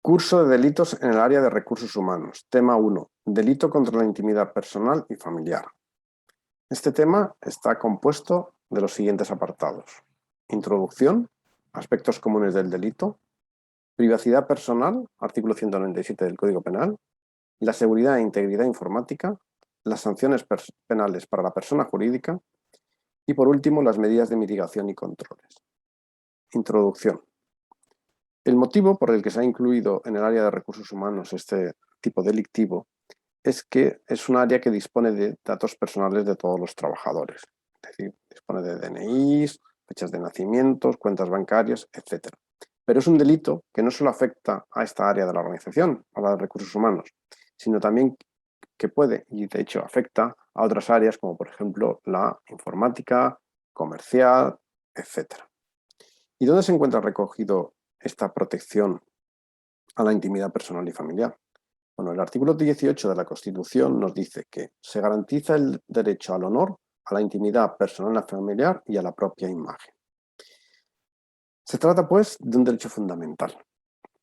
Curso de delitos en el área de recursos humanos. Tema 1. Delito contra la intimidad personal y familiar. Este tema está compuesto de los siguientes apartados: introducción, aspectos comunes del delito; privacidad personal, artículo 197 del Código Penal; la seguridad e integridad informática; las sanciones penales para la persona jurídica; y por último, las medidas de mitigación y controles. Introducción. El motivo por el que se ha incluido en el área de recursos humanos este tipo delictivo es que es un área que dispone de datos personales de todos los trabajadores. Es decir, dispone de DNIs, fechas de nacimientos, cuentas bancarias, etc. Pero es un delito que no solo afecta a esta área de la organización, a la de recursos humanos, sino también que puede, y de hecho afecta, a otras áreas como por ejemplo la informática, comercial, etc. ¿Y dónde se encuentra recogido esta protección a la intimidad personal y familiar? Bueno, el artículo 18 de la Constitución nos dice que se garantiza el derecho al honor, a la intimidad personal y familiar y a la propia imagen. Se trata, pues, de un derecho fundamental.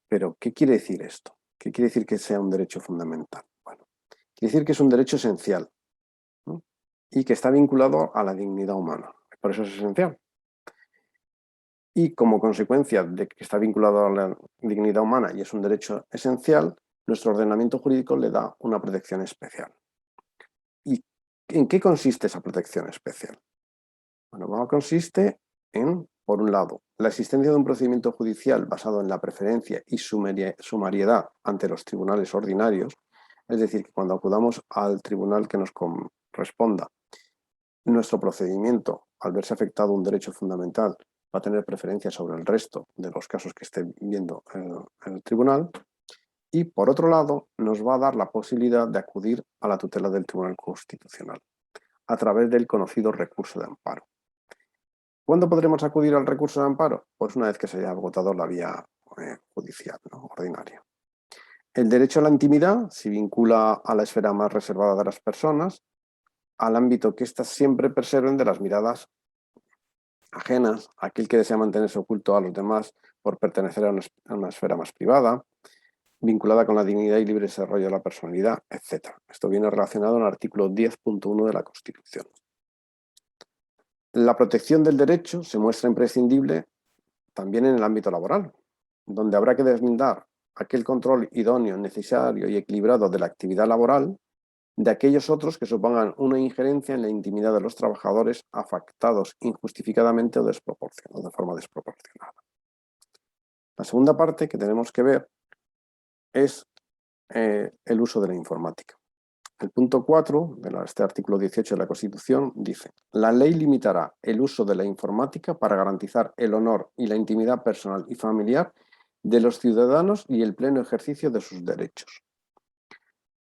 Pero, ¿qué quiere decir esto? ¿Qué quiere decir que sea un derecho fundamental? Bueno, quiere decir que es un derecho esencial, ¿no? Y que está vinculado a la dignidad humana. Por eso es esencial. Y como consecuencia de que está vinculado a la dignidad humana y es un derecho esencial, nuestro ordenamiento jurídico le da una protección especial. ¿Y en qué consiste esa protección especial? Bueno, consiste en, por un lado, la existencia de un procedimiento judicial basado en la preferencia y sumariedad ante los tribunales ordinarios, es decir, que cuando acudamos al tribunal que nos corresponda, nuestro procedimiento, al verse afectado un derecho fundamental, va a tener preferencia sobre el resto de los casos que esté viendo el tribunal. Y, por otro lado, nos va a dar la posibilidad de acudir a la tutela del Tribunal Constitucional a través del conocido recurso de amparo. ¿Cuándo podremos acudir al recurso de amparo? Pues una vez que se haya agotado la vía judicial, ¿no?, ordinaria. El derecho a la intimidad se vincula a la esfera más reservada de las personas, al ámbito que éstas siempre preserven de las miradas ajenas, aquel que desea mantenerse oculto a los demás por pertenecer a una esfera más privada, vinculada con la dignidad y libre desarrollo de la personalidad, etc. Esto viene relacionado en el artículo 10.1 de la Constitución. La protección del derecho se muestra imprescindible también en el ámbito laboral, donde habrá que deslindar aquel control idóneo, necesario y equilibrado de la actividad laboral de aquellos otros que supongan una injerencia en la intimidad de los trabajadores afectados injustificadamente o de forma desproporcionada. La segunda parte que tenemos que ver es el uso de la informática. El punto 4 de este artículo 18 de la Constitución dice: la ley limitará el uso de la informática para garantizar el honor y la intimidad personal y familiar de los ciudadanos y el pleno ejercicio de sus derechos.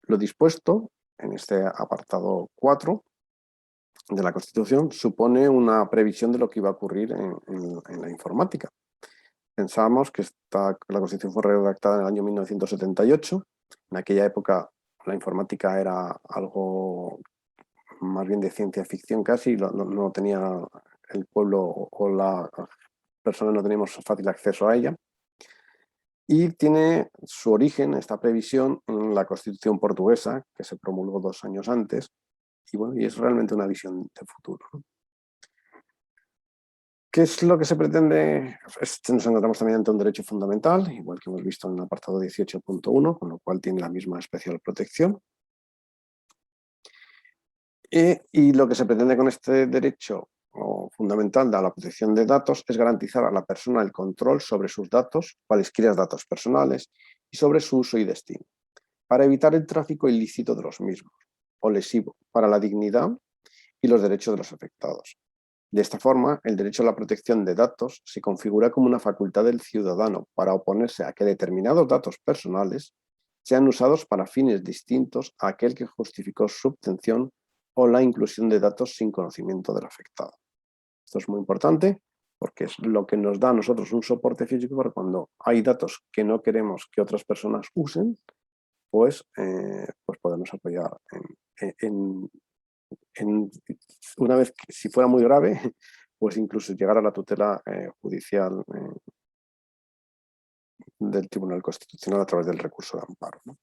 Lo dispuesto en este apartado 4 de la Constitución supone una previsión de lo que iba a ocurrir en la informática. Pensábamos que la Constitución fue redactada en el año 1978. En aquella época la informática era algo más bien de ciencia ficción casi, no tenía el pueblo o la persona, no teníamos fácil acceso a ella. Y tiene su origen, esta previsión, en la Constitución portuguesa, que se promulgó 2 años antes, y es realmente una visión de futuro, ¿no? ¿Qué es lo que se pretende? Nos encontramos también ante un derecho fundamental, igual que hemos visto en el apartado 18.1, con lo cual tiene la misma especial protección. Y lo que se pretende con este derecho fundamental de la protección de datos es garantizar a la persona el control sobre sus datos, cualesquiera datos personales, y sobre su uso y destino, para evitar el tráfico ilícito de los mismos, o lesivo para la dignidad y los derechos de los afectados. De esta forma, el derecho a la protección de datos se configura como una facultad del ciudadano para oponerse a que determinados datos personales sean usados para fines distintos a aquel que justificó su obtención o la inclusión de datos sin conocimiento del afectado. Esto es muy importante porque es lo que nos da a nosotros un soporte físico para cuando hay datos que no queremos que otras personas usen, pues podemos apoyar una vez que, si fuera muy grave, pues incluso llegar a la tutela judicial del Tribunal Constitucional a través del recurso de amparo, ¿no?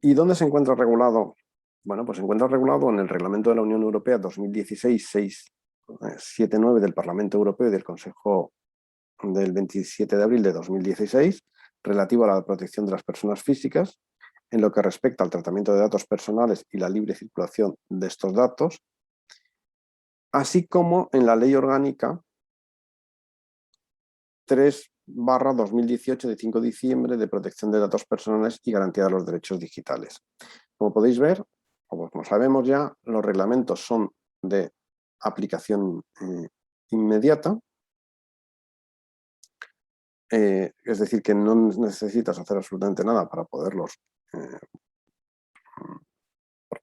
¿Y dónde se encuentra regulado? Bueno, pues se encuentra regulado en el Reglamento de la Unión Europea 2016-679 del Parlamento Europeo y del Consejo del 27 de abril de 2016, relativo a la protección de las personas físicas, en lo que respecta al tratamiento de datos personales y la libre circulación de estos datos, así como en la Ley Orgánica 3/2018 de 5 de diciembre de protección de datos personales y garantía de los derechos digitales. Como podéis ver, o como sabemos ya, los reglamentos son de aplicación inmediata, es decir, que no necesitas hacer absolutamente nada para poderlos,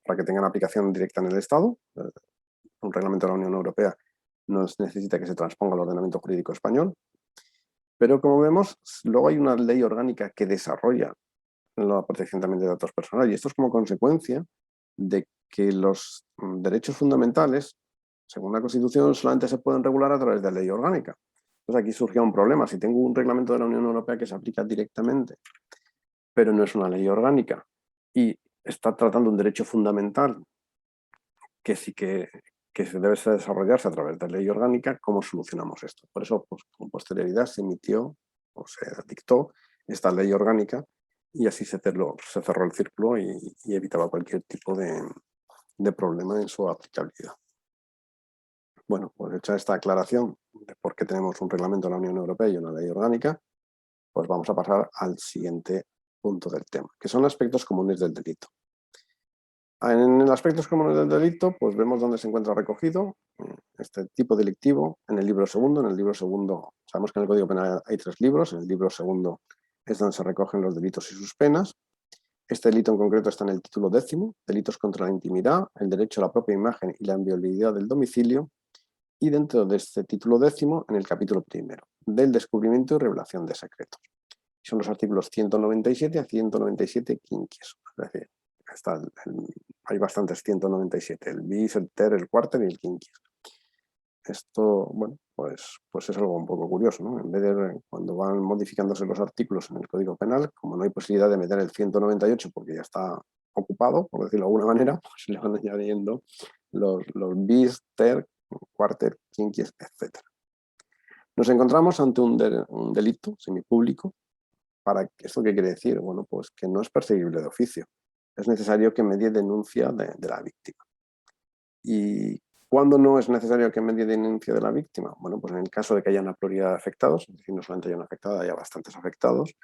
para que tengan aplicación directa en el Estado. Un reglamento de la Unión Europea no necesita que se transponga al ordenamiento jurídico español, pero como vemos, luego hay una ley orgánica que desarrolla la protección también de datos personales, y esto es como consecuencia de que los derechos fundamentales, según la Constitución, solamente se pueden regular a través de ley orgánica. Entonces aquí surgió un problema. Si tengo un reglamento de la Unión Europea que se aplica directamente, pero no es una ley orgánica, y está tratando un derecho fundamental que sí que se debe desarrollarse a través de ley orgánica, ¿cómo solucionamos esto? Por eso, pues, con posterioridad se emitió o se dictó esta ley orgánica, y así se cerró el círculo y evitaba cualquier tipo de problema en su aplicabilidad. Bueno, pues hecha esta aclaración de por qué tenemos un reglamento de la Unión Europea y una ley orgánica, pues vamos a pasar al siguiente punto del tema, que son aspectos comunes del delito. En los aspectos comunes del delito, pues vemos dónde se encuentra recogido este tipo delictivo en el libro segundo. En el libro segundo, sabemos que en el Código Penal hay 3 libros, en el libro segundo es donde se recogen los delitos y sus penas. Este delito en concreto está en el título 10, delitos contra la intimidad, el derecho a la propia imagen y la inviolabilidad del domicilio, y dentro de este título 10, en el capítulo 1, del descubrimiento y revelación de secretos. Son los artículos 197 a 197 quinquies, es decir, hay bastantes 197, el bis, el ter, el cuarter y el quinquies. Esto, bueno, pues es algo un poco curioso, ¿no? En vez de, cuando van modificándose los artículos en el Código Penal, como no hay posibilidad de meter el 198 porque ya está ocupado, por decirlo de alguna manera, pues le van añadiendo los bis, ter, cuarter, quinquies, etc. Nos encontramos ante un delito semipúblico. ¿Esto qué quiere decir? Bueno, pues que no es perseguible de oficio. Es necesario que medie denuncia de la víctima. ¿Y cuándo no es necesario que medie denuncia de la víctima? Bueno, pues en el caso de que haya una pluralidad de afectados, es decir, no solamente haya un afectado, haya bastantes afectados,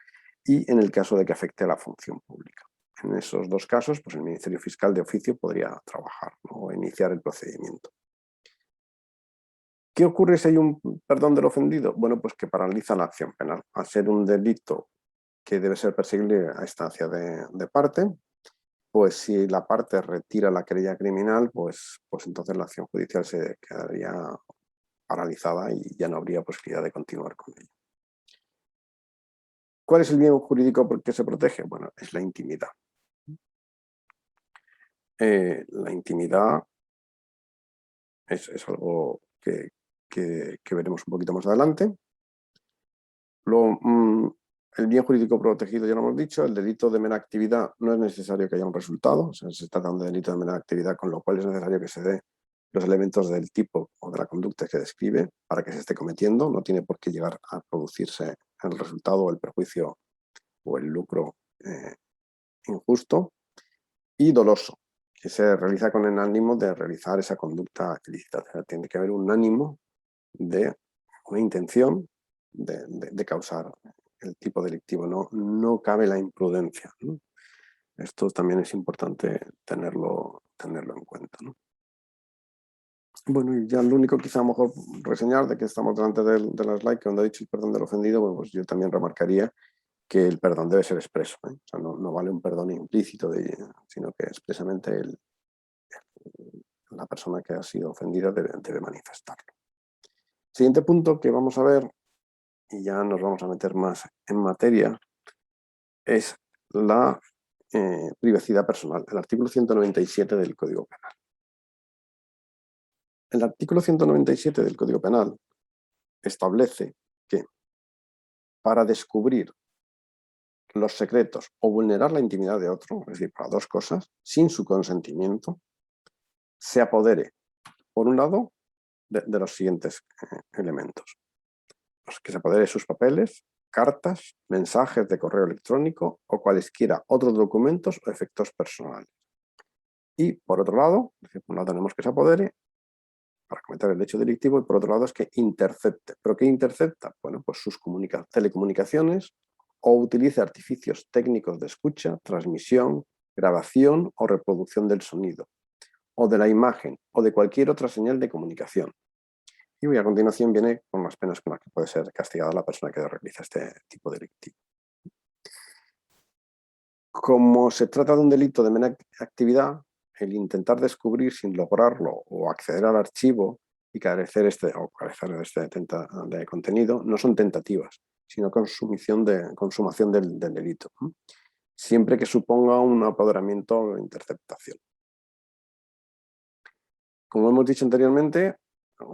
y en el caso de que afecte a la función pública. En esos 2 casos, pues el Ministerio Fiscal de oficio podría trabajar, ¿no?, o iniciar el procedimiento. ¿Qué ocurre si hay un perdón del ofendido? Bueno, pues que paraliza la acción penal. Al ser un delito que debe ser perseguible a instancia de parte, pues si la parte retira la querella criminal, pues entonces la acción judicial se quedaría paralizada y ya no habría posibilidad de continuar con ella. ¿Cuál es el bien jurídico que se protege? Bueno, es la intimidad. La intimidad es algo que veremos un poquito más adelante. El bien jurídico protegido ya lo hemos dicho. El delito de mera actividad no es necesario que haya un resultado, o sea, se trata de un delito de mera actividad, con lo cual es necesario que se dé los elementos del tipo o de la conducta que describe para que se esté cometiendo. No tiene por qué llegar a producirse el resultado o el perjuicio o el lucro injusto. Y doloso, que se realiza con el ánimo de realizar esa conducta ilícita. O sea, tiene que haber un ánimo de una intención de causar el tipo delictivo. No cabe la imprudencia, ¿no? Esto también es importante tenerlo en cuenta, ¿no? Bueno, y ya lo único quizá a lo mejor reseñar de que estamos delante de la slide, que donde ha dicho el perdón del ofendido, bueno, pues yo también remarcaría que el perdón debe ser expreso, ¿eh? O sea, no vale un perdón implícito, sino que expresamente la persona que ha sido ofendida debe manifestarlo. Siguiente punto que vamos a ver, y ya nos vamos a meter más en materia, es la privacidad personal, el artículo 197 del Código Penal. El artículo 197 del Código Penal establece que para descubrir los secretos o vulnerar la intimidad de otro, es decir, para dos cosas, sin su consentimiento, se apodere, por un lado, de los siguientes elementos. Pues que se apodere de sus papeles, cartas, mensajes de correo electrónico o cualesquiera otros documentos o efectos personales. Y por otro lado, es decir, por un lado tenemos que se apodere para cometer el hecho delictivo y por otro lado es que intercepte. ¿Pero qué intercepta? Bueno, pues sus telecomunicaciones o utilice artificios técnicos de escucha, transmisión, grabación o reproducción del sonido, o de la imagen, o de cualquier otra señal de comunicación. Y a continuación viene con las penas con las que puede ser castigada la persona que realiza este tipo delictivo. Como se trata de un delito de mera actividad, el intentar descubrir sin lograrlo o acceder al archivo y carecer de este de contenido no son tentativas, sino consumación del delito, siempre que suponga un apoderamiento o interceptación. Como hemos dicho anteriormente,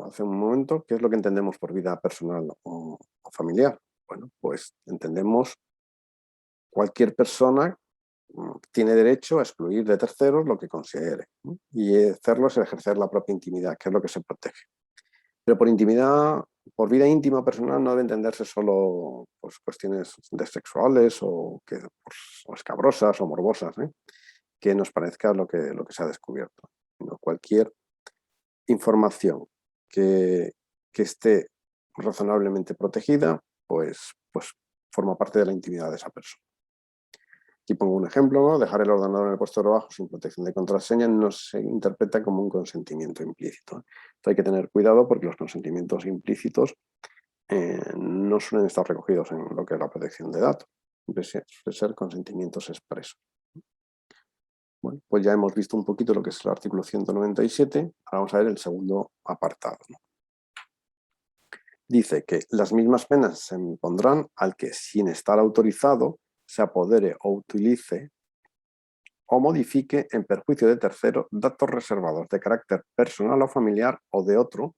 hace un momento, ¿qué es lo que entendemos por vida personal o familiar? Bueno, pues entendemos cualquier persona tiene derecho a excluir de terceros lo que considere, ¿no? Y hacerlo es ejercer la propia intimidad, que es lo que se protege. Pero por intimidad, por vida íntima personal no debe entenderse solo pues, cuestiones sexuales o escabrosas o morbosas, que nos parezca lo que se ha descubierto, sino cualquier información que esté razonablemente protegida, pues forma parte de la intimidad de esa persona. Aquí pongo un ejemplo, ¿no? Dejar el ordenador en el puesto de trabajo sin protección de contraseña no se interpreta como un consentimiento implícito. Entonces hay que tener cuidado porque los consentimientos implícitos no suelen estar recogidos en lo que es la protección de datos. Suelen ser consentimientos expresos. Bueno, pues ya hemos visto un poquito lo que es el artículo 197. Ahora vamos a ver el segundo apartado, ¿no? Dice que las mismas penas se impondrán al que, sin estar autorizado, se apodere o utilice o modifique en perjuicio de tercero datos reservados de carácter personal o familiar o de otro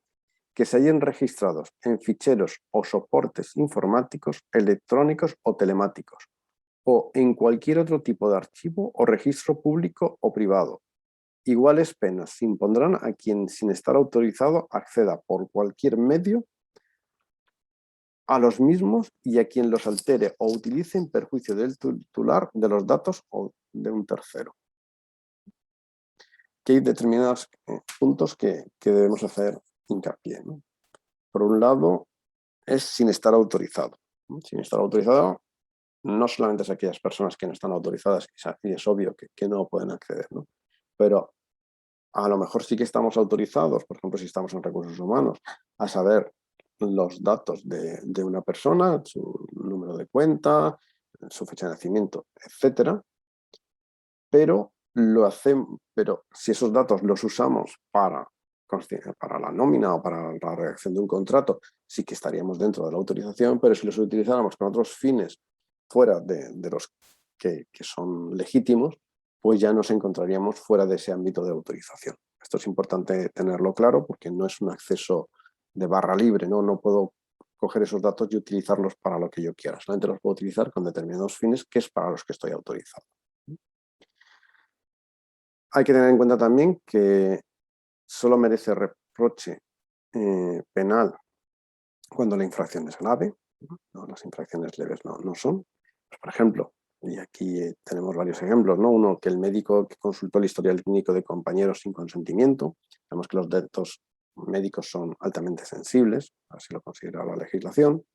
que se hayan registrados en ficheros o soportes informáticos, electrónicos o telemáticos, o en cualquier otro tipo de archivo o registro público o privado. Iguales penas se impondrán a quien, sin estar autorizado, acceda por cualquier medio a los mismos y a quien los altere o utilice en perjuicio del titular de los datos o de un tercero. Que hay determinados puntos que debemos hacer hincapié, ¿no? Por un lado, es sin estar autorizado, ¿no? Sin estar autorizado no solamente es aquellas personas que no están autorizadas, y es obvio que no pueden acceder, ¿no? Pero a lo mejor sí que estamos autorizados, por ejemplo, si estamos en recursos humanos, a saber los datos de una persona, su número de cuenta, su fecha de nacimiento, etcétera, pero si esos datos los usamos para la nómina o para la redacción de un contrato, sí que estaríamos dentro de la autorización, pero si los utilizáramos con otros fines fuera de los que son legítimos, pues ya nos encontraríamos fuera de ese ámbito de autorización. Esto es importante tenerlo claro porque no es un acceso de barra libre, ¿no? No puedo coger esos datos y utilizarlos para lo que yo quiera, solamente los puedo utilizar con determinados fines que es para los que estoy autorizado. Hay que tener en cuenta también que solo merece reproche penal cuando la infracción es grave, ¿no? Las infracciones leves no son. Pues, por ejemplo, y aquí tenemos varios ejemplos, ¿no? Uno, que el médico que consultó el historial clínico de compañeros sin consentimiento. Sabemos que los datos médicos son altamente sensibles, así lo considera la legislación.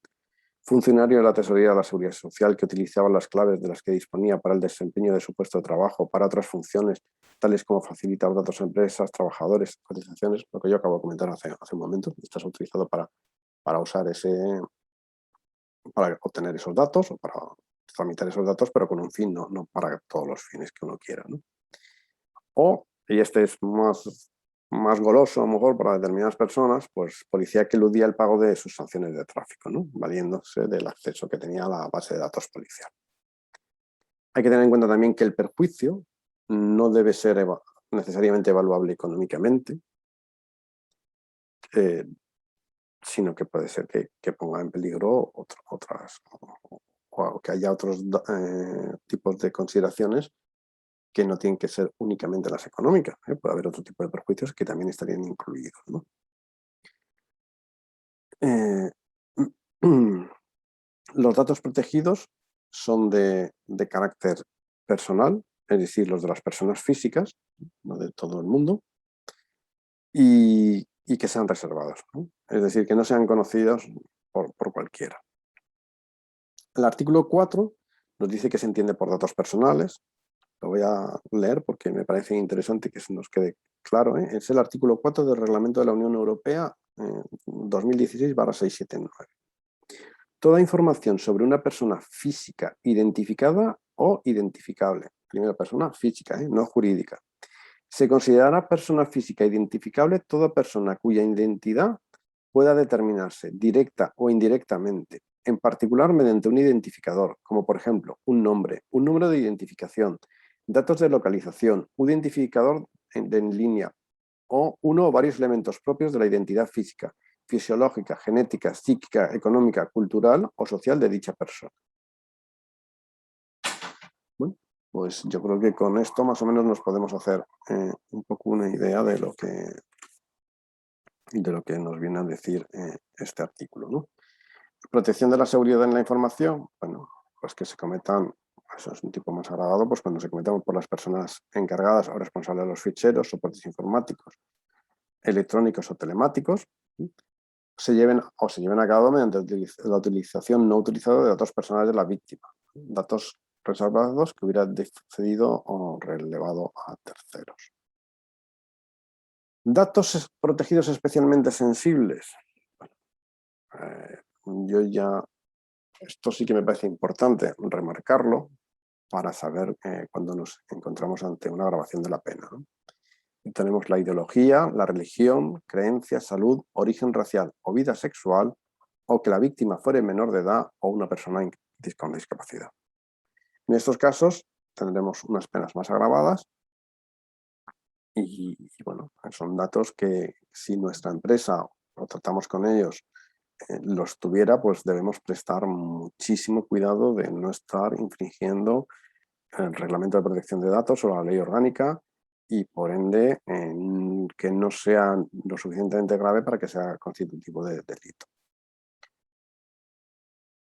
Funcionario de la Tesorería de la Seguridad Social que utilizaba las claves de las que disponía para el desempeño de su puesto de trabajo para otras funciones, tales como facilitar datos a empresas, trabajadores, cotizaciones, lo que yo acabo de comentar hace un momento. Estás autorizado para usar para obtener esos datos o para tramitar esos datos, pero con un fin, no para todos los fines que uno quiera, ¿no? O, y este es más goloso a lo mejor para determinadas personas, pues policía que eludía el pago de sus sanciones de tráfico, ¿no? Valiéndose del acceso que tenía a la base de datos policial. Hay que tener en cuenta también que el perjuicio no debe ser necesariamente evaluable económicamente. sino que puede ser que ponga en peligro otras, o que haya otros tipos de consideraciones que no tienen que ser únicamente las económicas. Puede haber otro tipo de perjuicios que también estarían incluidos, ¿no? Los datos protegidos son de carácter personal, es decir, los de las personas físicas, no de todo el mundo, y que sean reservados, ¿no? Es decir, que no sean conocidos por cualquiera. El artículo 4 nos dice que se entiende por datos personales. Lo voy a leer porque me parece interesante que se nos quede claro, ¿eh? Es el artículo 4 del Reglamento de la Unión Europea 2016/679. Toda información sobre una persona física identificada o identificable, primera persona física, no jurídica. Se considerará persona física identificable toda persona cuya identidad pueda determinarse directa o indirectamente, en particular mediante un identificador, como por ejemplo un nombre, un número de identificación, datos de localización, un identificador en línea o uno o varios elementos propios de la identidad física, fisiológica, genética, psíquica, económica, cultural o social de dicha persona. Bueno, pues yo creo que con esto más o menos nos podemos hacer un poco una idea de lo que nos viene a decir este artículo, ¿no? Protección de la seguridad en la información, bueno, pues que se cometan, eso es un tipo más agravado, pues cuando se cometan por las personas encargadas o responsables de los ficheros, soportes informáticos, electrónicos o telemáticos, se lleven a cabo mediante la utilización no autorizada de datos personales de la víctima, datos reservados que hubiera cedido o relevado a terceros. Datos protegidos especialmente sensibles. Esto sí que me parece importante remarcarlo para saber cuando nos encontramos ante una agravación de la pena, ¿no? Tenemos la ideología, la religión, creencia, salud, origen racial o vida sexual, o que la víctima fuere menor de edad o una persona con discapacidad. En estos casos tendremos unas penas más agravadas y bueno, son datos que si nuestra empresa o tratamos con ellos los tuviera, pues debemos prestar muchísimo cuidado de no estar infringiendo el Reglamento de Protección de Datos o la Ley Orgánica y, por ende, que no sea lo suficientemente grave para que sea constitutivo de delito.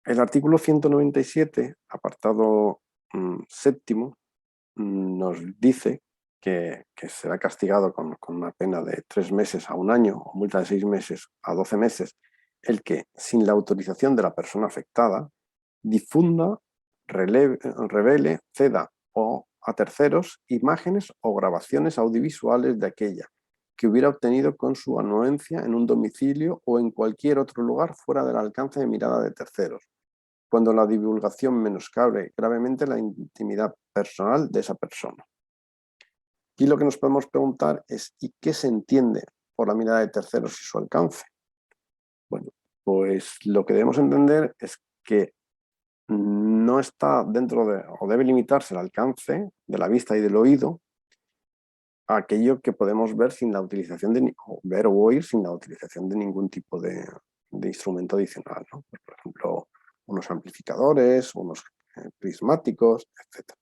El artículo 197, apartado séptimo, nos dice que será castigado con una pena de 3 meses a 1 año o multa de 6 meses a 12 meses el que, sin la autorización de la persona afectada, difunda, revele, ceda o a terceros imágenes o grabaciones audiovisuales de aquella que hubiera obtenido con su anuencia en un domicilio o en cualquier otro lugar fuera del alcance de mirada de terceros, cuando la divulgación menoscabe gravemente la intimidad personal de esa persona. Y lo que nos podemos preguntar es ¿y qué se entiende por la mirada de terceros y su alcance? Bueno, pues lo que debemos entender es que no está dentro de, o debe limitarse el alcance de la vista y del oído a aquello que podemos ver sin la utilización de, o ver o oír sin la utilización de ningún tipo de instrumento adicional, ¿no? Pues, por ejemplo, unos amplificadores, unos prismáticos, etc.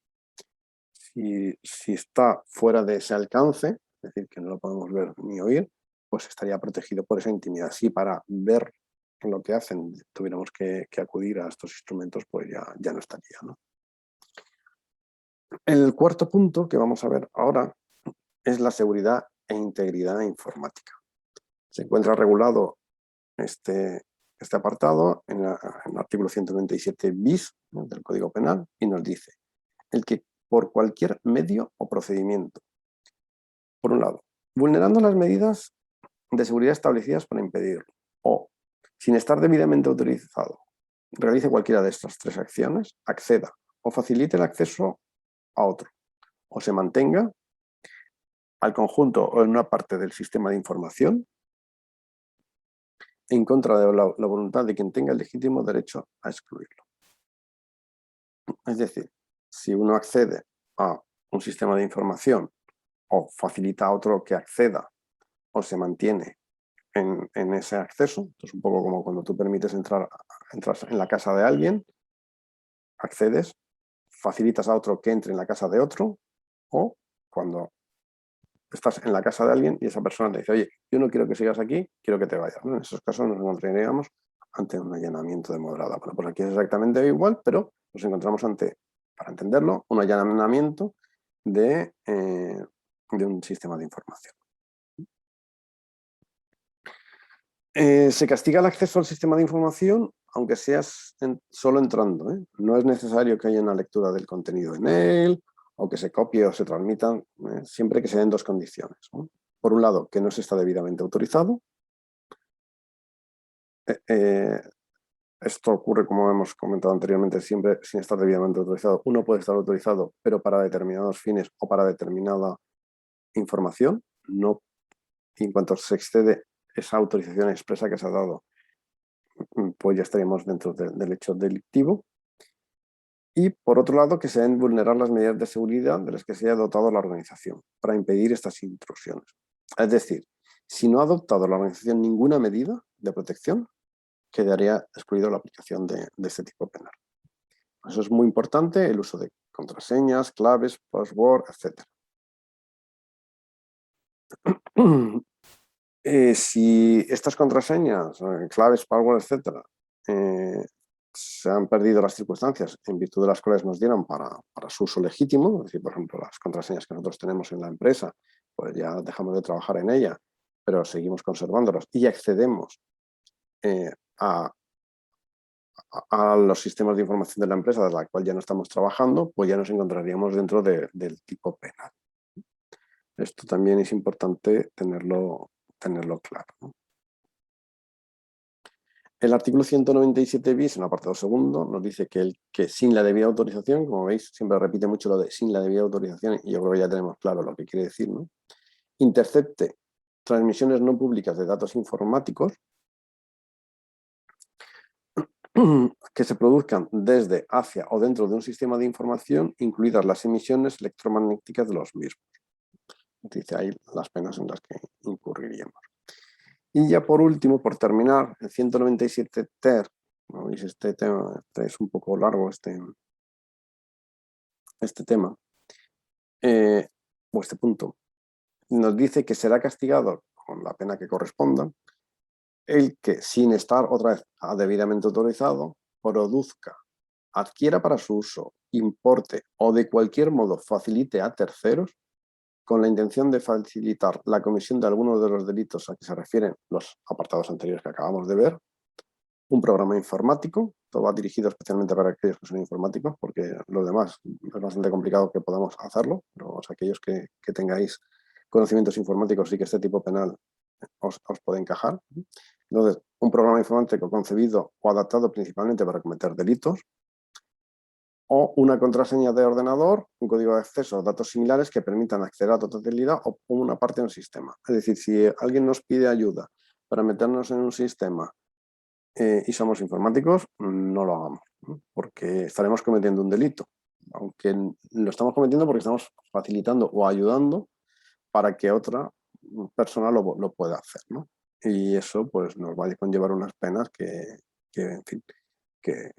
Si está fuera de ese alcance, es decir, que no lo podemos ver ni oír, pues estaría protegido por esa intimidad. Si para ver lo que hacen tuviéramos que acudir a estos instrumentos, pues ya no estaría, ¿no? El cuarto punto que vamos a ver ahora es la seguridad e integridad informática. Se encuentra regulado este apartado en el artículo 197 bis, ¿no?, del Código Penal, y nos dice el que por cualquier medio o procedimiento, por un lado, vulnerando las medidas de seguridad establecidas para impedirlo, o sin estar debidamente autorizado, realice cualquiera de estas 3 acciones, acceda o facilite el acceso a otro, o se mantenga al conjunto o en una parte del sistema de información en contra de la voluntad de quien tenga el legítimo derecho a excluirlo. Es decir, si uno accede a un sistema de información o facilita a otro que acceda o se mantiene en ese acceso. Esto es un poco como cuando tú permites entras en la casa de alguien, accedes, facilitas a otro que entre en la casa de otro, o cuando estás en la casa de alguien y esa persona te dice, oye, yo no quiero que sigas aquí, quiero que te vayas, ¿no? En esos casos nos encontraríamos ante un allanamiento de morada. Bueno, pues aquí es exactamente igual, pero nos encontramos ante, para entenderlo, un allanamiento de un sistema de información. Se castiga el acceso al sistema de información, aunque seas solo entrando, ¿eh? No es necesario que haya una lectura del contenido en él, o que se copie o se transmita, siempre que se den dos condiciones, ¿no? Por un lado, que no se está debidamente autorizado. Esto ocurre, como hemos comentado anteriormente, siempre sin estar debidamente autorizado. Uno puede estar autorizado, pero para determinados fines o para determinada información. No, en cuanto se excede esa autorización expresa que se ha dado, pues ya estaríamos dentro del hecho delictivo. Y por otro lado, que se deben vulnerar las medidas de seguridad de las que se haya dotado la organización para impedir estas intrusiones. Es decir, si no ha adoptado la organización ninguna medida de protección, quedaría excluido la aplicación de este tipo penal. Eso es muy importante, el uso de contraseñas, claves, password, etc. Si estas contraseñas, claves, password, etc., se han perdido las circunstancias en virtud de las cuales nos dieron para su uso legítimo, es decir, por ejemplo, las contraseñas que nosotros tenemos en la empresa, pues ya dejamos de trabajar en ella, pero seguimos conservándolas y accedemos a los sistemas de información de la empresa de la cual ya no estamos trabajando, pues ya nos encontraríamos dentro del tipo penal. Esto también es importante tenerlo claro, ¿no? El artículo 197 bis, en el apartado segundo, nos dice que sin la debida autorización, como veis, siempre repite mucho lo de sin la debida autorización, y yo creo que ya tenemos claro lo que quiere decir, ¿no? Intercepte transmisiones no públicas de datos informáticos que se produzcan desde, hacia o dentro de un sistema de información, incluidas las emisiones electromagnéticas de los mismos. Dice ahí las penas en las que incurriríamos. Y ya por último, por terminar, el 197 ter, ¿no? ¿Veis? Este tema es un poco largo, este tema, o este punto, nos dice que será castigado con la pena que corresponda el que, sin estar otra vez debidamente autorizado, produzca, adquiera para su uso, importe o de cualquier modo facilite a terceros, con la intención de facilitar la comisión de algunos de los delitos a que se refieren los apartados anteriores que acabamos de ver, un programa informático. Todo va dirigido especialmente para aquellos que son informáticos, porque los demás es bastante complicado que podamos hacerlo, pero aquellos que tengáis conocimientos informáticos y que este tipo penal os puede encajar. Entonces, un programa informático concebido o adaptado principalmente para cometer delitos, o una contraseña de ordenador, un código de acceso, datos similares que permitan acceder a la totalidad o una parte de un sistema. Es decir, si alguien nos pide ayuda para meternos en un sistema y somos informáticos, no lo hagamos, ¿no? Porque estaremos cometiendo un delito, aunque lo estamos cometiendo porque estamos facilitando o ayudando para que otra persona lo pueda hacer, ¿no? Y eso pues nos va a conllevar unas penas en fin, que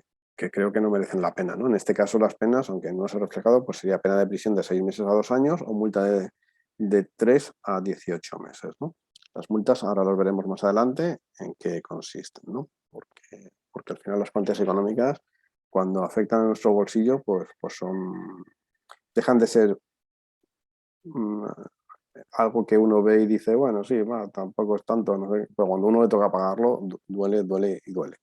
creo que no merecen la pena, ¿no? En este caso las penas, aunque no se ha reflejado, pues sería pena de prisión de 6 meses a 2 años o multa de 3 a 18 meses, ¿no? Las multas ahora las veremos más adelante en qué consisten, ¿no? Porque al final las cuantías económicas, cuando afectan a nuestro bolsillo, pues dejan de ser algo que uno ve y dice, bueno, sí, bueno, tampoco es tanto, no sé, pero cuando uno le toca pagarlo, duele, duele y duele.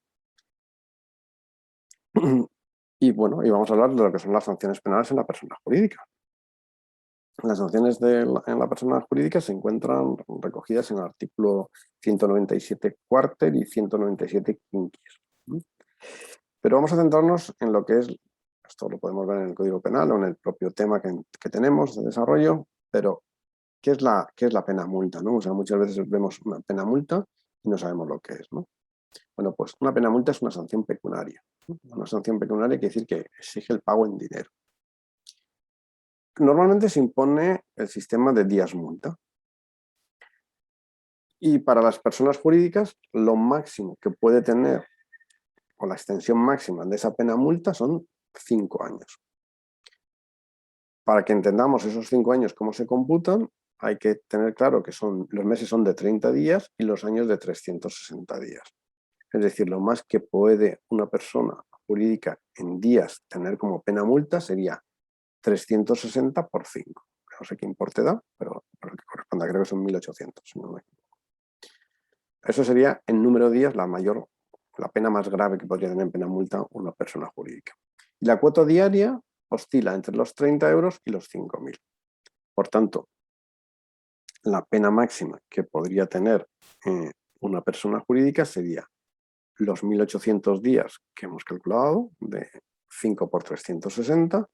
Y bueno, y vamos a hablar de lo que son las sanciones penales en la persona jurídica. Las sanciones en la persona jurídica se encuentran recogidas en el artículo 197 cuarter y 197 quinquis. Pero vamos a centrarnos en lo que es, esto lo podemos ver en el Código Penal o en el propio tema que tenemos de desarrollo, pero ¿qué es la pena multa, ¿no? O sea, muchas veces vemos una pena multa y no sabemos lo que es, ¿no? Bueno, pues una pena multa es una sanción pecuniaria, ¿no? Una sanción pecuniaria quiere decir que exige el pago en dinero. Normalmente se impone el sistema de días multa. Y para las personas jurídicas, lo máximo que puede tener, o la extensión máxima de esa pena multa, son 5 años. Para que entendamos esos 5 años cómo se computan, hay que tener claro que los meses son de 30 días y los años de 360 días. Es decir, lo más que puede una persona jurídica en días tener como pena multa sería 360 por 5. No sé qué importe da, pero por lo que corresponda, creo que son 1.800, si no me equivoco. Eso sería en número de días la pena más grave que podría tener en pena multa una persona jurídica. Y la cuota diaria oscila entre los 30 euros y los 5.000. Por tanto, la pena máxima que podría tener una persona jurídica sería los 1.800 días que hemos calculado, de 5 por 360,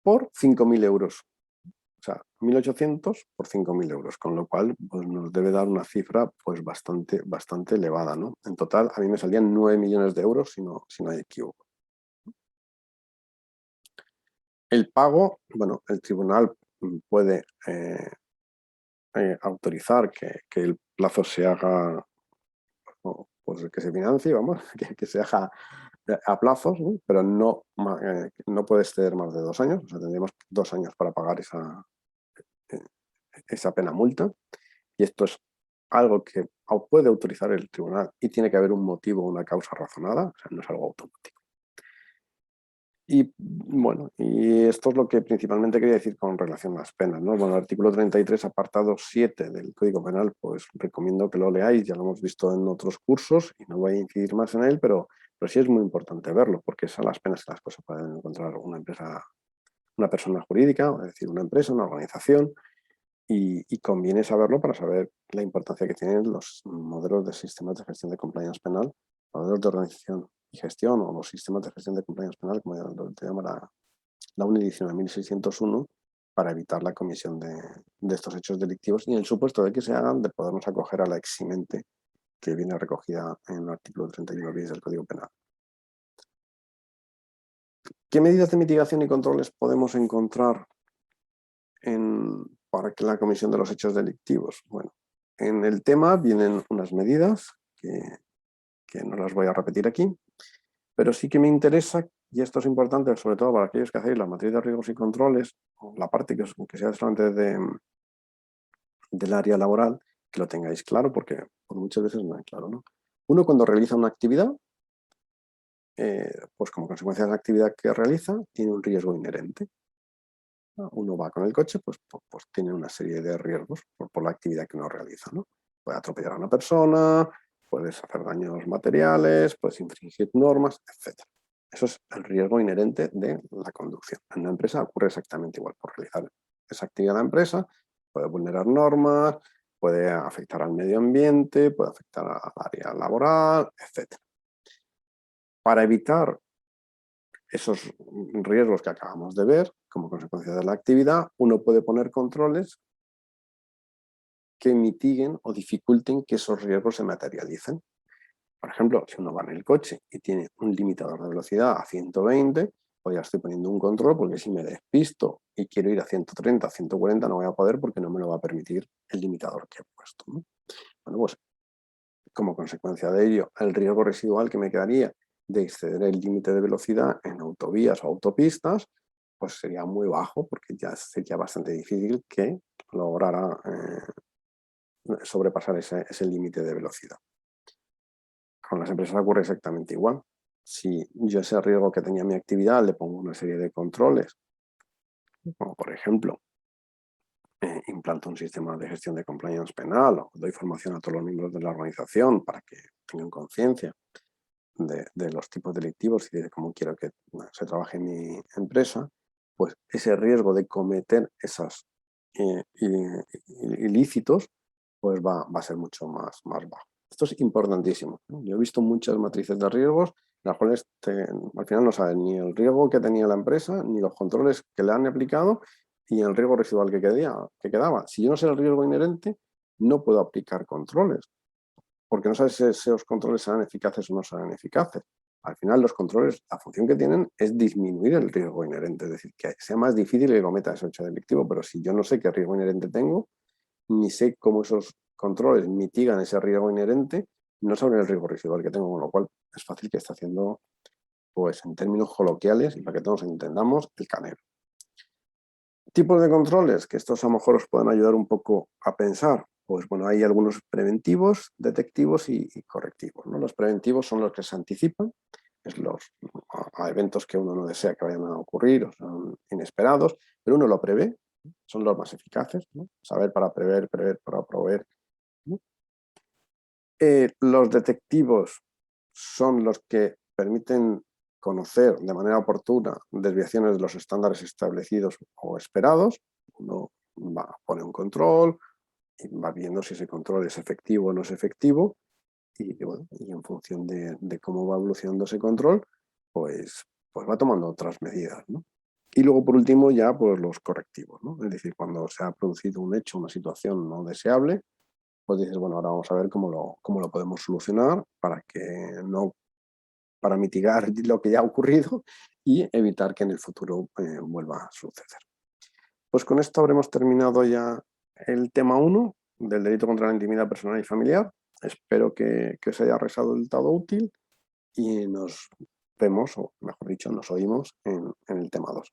por 5.000 euros. O sea, 1.800 por 5.000 euros, con lo cual pues, nos debe dar una cifra pues, bastante elevada, ¿no? En total, a mí me salían 9 millones de euros, si no hay equivoco. El pago, bueno, el tribunal puede autorizar que el plazo se haga, pues que se financie, vamos, que se haga a plazos, ¿no? Pero no puede exceder más de 2 años, o sea, tendríamos 2 años para pagar esa pena multa, y esto es algo que puede autorizar el tribunal y tiene que haber un motivo, una causa razonada, o sea, no es algo automático. Y bueno, y esto es lo que principalmente quería decir con relación a las penas, ¿no? Bueno, el artículo 33, apartado 7 del Código Penal, pues recomiendo que lo leáis, ya lo hemos visto en otros cursos y no voy a incidir más en él, pero sí es muy importante verlo, porque son las penas que las cosas pueden encontrar una persona jurídica, es decir, una empresa, una organización, y conviene saberlo para saber la importancia que tienen los modelos de sistemas de gestión de compliance penal, modelos de organización y gestión, o los sistemas de gestión de compliance penal, como te llama la UNE 19.601, para evitar la comisión de estos hechos delictivos y en el supuesto de que se hagan, de podernos acoger a la eximente que viene recogida en el artículo 31 bis del Código Penal. ¿Qué medidas de mitigación y controles podemos encontrar para que la comisión de los hechos delictivos? Bueno, en el tema vienen unas medidas que no las voy a repetir aquí, pero sí que me interesa, y esto es importante sobre todo para aquellos que hacéis la materia de riesgos y controles, o la parte que sea solamente del área laboral, que lo tengáis claro, porque muchas veces no es claro, ¿no? Uno, cuando realiza una actividad, pues como consecuencia de la actividad que realiza, tiene un riesgo inherente. Uno va con el coche, pues tiene una serie de riesgos por la actividad que uno realiza, ¿no? Puede atropellar a una persona, puedes hacer daños materiales, puedes infringir normas, etc. Eso es el riesgo inherente de la conducción. En una empresa ocurre exactamente igual. Por realizar esa actividad en la empresa, puede vulnerar normas, puede afectar al medio ambiente, puede afectar al área laboral, etc. Para evitar esos riesgos que acabamos de ver, como consecuencia de la actividad, uno puede poner controles que mitiguen o dificulten que esos riesgos se materialicen. Por ejemplo, si uno va en el coche y tiene un limitador de velocidad a 120, pues ya estoy poniendo un control porque si me despisto y quiero ir a 130, 140 no voy a poder porque no me lo va a permitir el limitador que he puesto, ¿no? Bueno, pues como consecuencia de ello, el riesgo residual que me quedaría de exceder el límite de velocidad en autovías o autopistas, pues sería muy bajo porque ya sería bastante difícil que lograra sobrepasar ese límite de velocidad. Con las empresas ocurre exactamente igual. Si yo ese riesgo que tenía mi actividad le pongo una serie de controles, como por ejemplo, implanto un sistema de gestión de compliance penal o doy formación a todos los miembros de la organización para que tengan conciencia de los tipos delictivos y de cómo quiero que se trabaje en mi empresa, pues ese riesgo de cometer esos ilícitos pues va a ser mucho más bajo. Esto es importantísimo, ¿no? Yo he visto muchas matrices de riesgos, las cuales al final no saben ni el riesgo que tenía la empresa, ni los controles que le han aplicado, y el riesgo residual que quedaba. Si yo no sé el riesgo inherente, no puedo aplicar controles, porque no sabes si esos controles serán eficaces o no serán eficaces. Al final los controles, la función que tienen es disminuir el riesgo inherente, es decir, que sea más difícil que cometa ese hecho delictivo, pero si yo no sé qué riesgo inherente tengo, ni sé cómo esos controles mitigan ese riesgo inherente, no sobre el riesgo residual que tengo, con lo cual es fácil que esté haciendo, pues en términos coloquiales, y para que todos entendamos, el canero. Tipos de controles, que estos a lo mejor os pueden ayudar un poco a pensar. Pues bueno, hay algunos preventivos, detectivos y correctivos, ¿no? Los preventivos son los que se anticipan, es a eventos que uno no desea que vayan a ocurrir o son inesperados, pero uno lo prevé, son los más eficaces, ¿no? Saber para prever, prever para proveer, ¿no? Los detectivos son los que permiten conocer de manera oportuna desviaciones de los estándares establecidos o esperados. Uno pone un control y va viendo si ese control es efectivo o no es efectivo, bueno, y en función de cómo va evolucionando ese control, pues va tomando otras medidas, ¿no? Y luego, por último, ya pues los correctivos, ¿no? Es decir, cuando se ha producido un hecho, una situación no deseable, pues dices, bueno, ahora vamos a ver cómo lo podemos solucionar para mitigar lo que ya ha ocurrido y evitar que en el futuro vuelva a suceder. Pues con esto habremos terminado ya el tema 1 del delito contra la intimidad personal y familiar. Espero que os haya resultado útil y nos vemos, o mejor dicho, nos oímos en el tema 2.